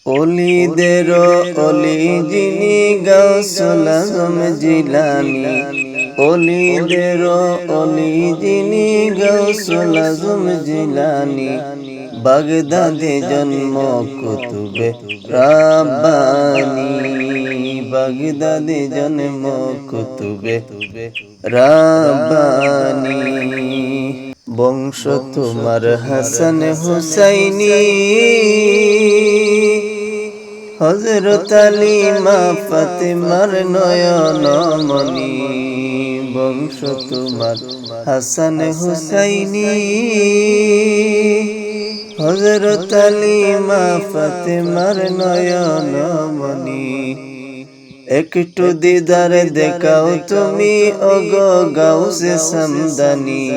অলিদের অলি যিনি গাউসুল আজম জিলানী। অলিদের অলি যিনি গাউসুল আজম জিলানী। বাগদাদে জন্ম কুতুবে রাব্বানী। বাগদাদে জন্ম কুতুবে রাব্বানী। বংশ তোমার হাসান হুসাইনি। হযরত আলী মা ফাতেমার নয়ন মনি। বংশ তোমার হাসান হুসাইনি। হযরত আলী মা ফাতেমার নয়ন মনি। একটু দিদার দেখাও তুমি ওগো গাউসে সামদানি।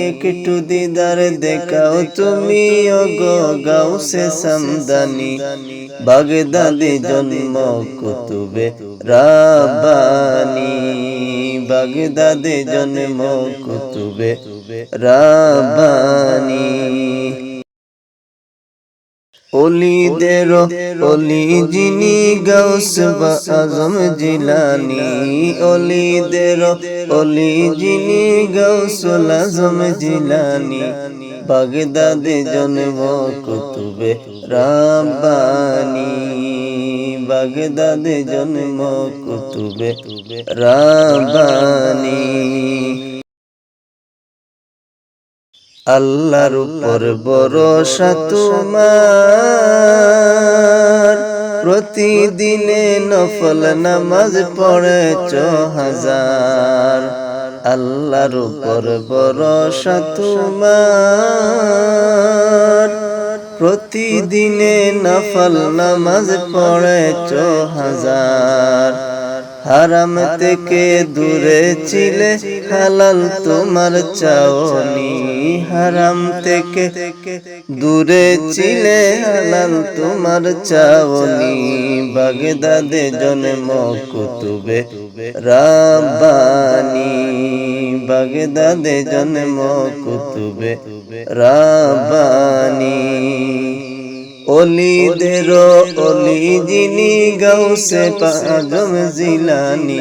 একটু দিদার দেখাও তুমি ওগো গাউসে সামদানি। বাগদাদে জন্ম কুতুবে রাব্বানী। বাগদাদে জন্ম কুতুবে রাব্বানী। অলিদের অলি যিনি গাউস আজম জিলানী। অলিদের অলি যিনি গাউসুল আজম জিলানী। বাগদাদে জন্ম কুতুবে রাব্বানী। বাগদাদে জন্ম কুতুবে রাব্বানী। আল্লাহর উপর ভরসা তোমার। প্রতিদিনে নফল নামাজ পড়েছ হাজার। আল্লাহর উপর ভরসা তোমার। প্রতিদিনে নফল নামাজ পড়েছ হাজার। হারাম থেকে দূরে ছিলে হালাল তোমার চাওনি। হারাম থেকে দূরে ছিলে হালাল তোমার চাওনি। বাগদাদে জন্ম কুতুবে রাব্বানী। বাগদাদে জন্ম কুতুবে রাব্বানী। অলিদের অলি যিনি গাউসে আজম জিলানী।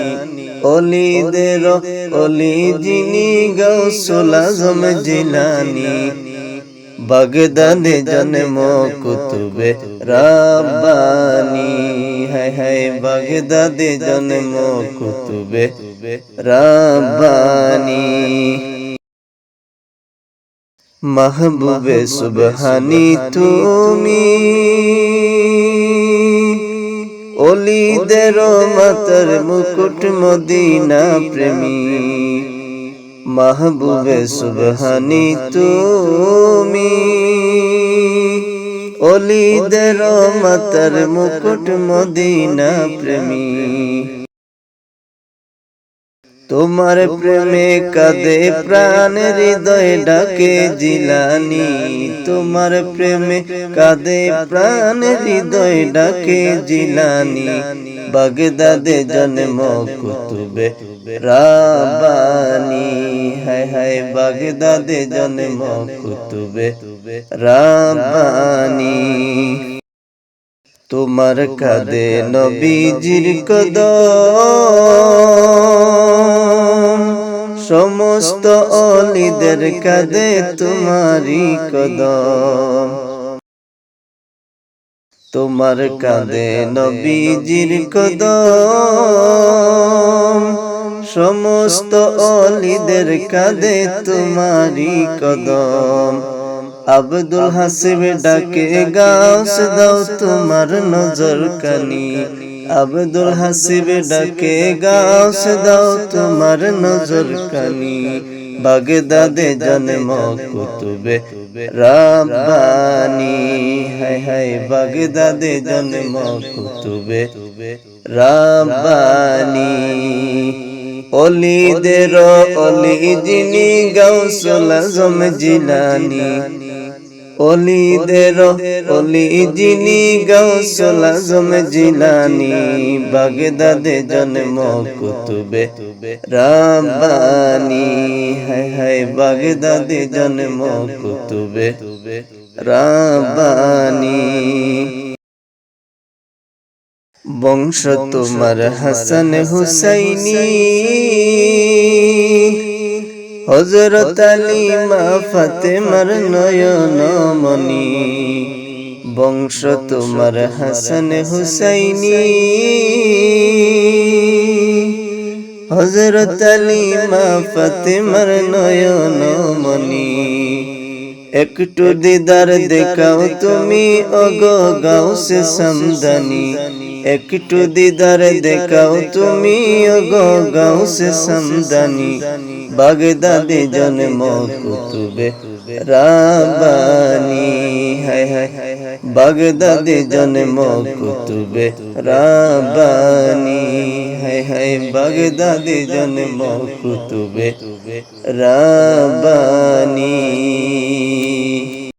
অলিদের অলি যিনি গাউসুল আজম জিলানী। বাগদাদে জন্ম কুতুবে রাব্বানী। হায় হায় বাগদাদে জন্ম কুতুবে রাব্বানী। মাহবুবে সুবহানী তুমি। অলিদের মাতার মুকুট মদিনা প্রেমী। মাহবুবে সুবহানী তুমি। অলিদের মাতার মুকুট মদিনা প্রেমী। তোমার প্রেমে কাঁদে প্রাণ হৃদয় ডাকে জিলানী। তোমার প্রেমে কাঁদে প্রাণ হৃদয় ডাকে জিলানী। বাগদাদে জন্ম কুতুবে রাব্বানী। হায় হায় বাগদাদে জন্ম কুতুবে রাব্বানী। তোমার কাঁদে নবীজির কদম। সমস্ত অলিদের কাঁদে তোমারি কদম। তোমার কাঁদে নবীজির কদম। সমস্ত অলিদের কাঁদে তোমারি কদম। আব্দুল হাসিব ডাকে গাউস দাও তোমার নজর কানি। আব্দুল হাসিব ডাকে গাউস দাও তোমার নজর কানি। বাগদাদে জন্ম কুতুবে রাব্বানী। হায় হায় বাগদাদে জন্ম কুতুবে রাব্বানী। অলিদের অলি যিনি গাউসুল আজম জিলানী। অলিদের অলি যিনি গাউসুল আজম জিলানী। বাগদাদে জন্ম কুতুবে রাব্বানী। হায় হায় বাগদাদে জন্ম কুতুবে রাব্বানী। বংশ তোমার হাসান হুসাইনি, হযরত আলী মা ফাতেমার নয়ন মনি। বংশ তোমার হাসান হুসাইনি, হযরত আলী মা ফাতেমার নয়ন মনি। একটু দিদার দেখাও তুমি ওগো গাউসে সামদানি, একটু দিদার দেখাও তুমি ওগো গাউসে সামদানি। বাগদাদে জন্ম কুতুবে রাব্বানি, হায় হায় বাগদাদে জন্ম কুতুবে রাব্বানি, হায় হায় বাগদাদে জন্ম কুতুবে রাব্বানি।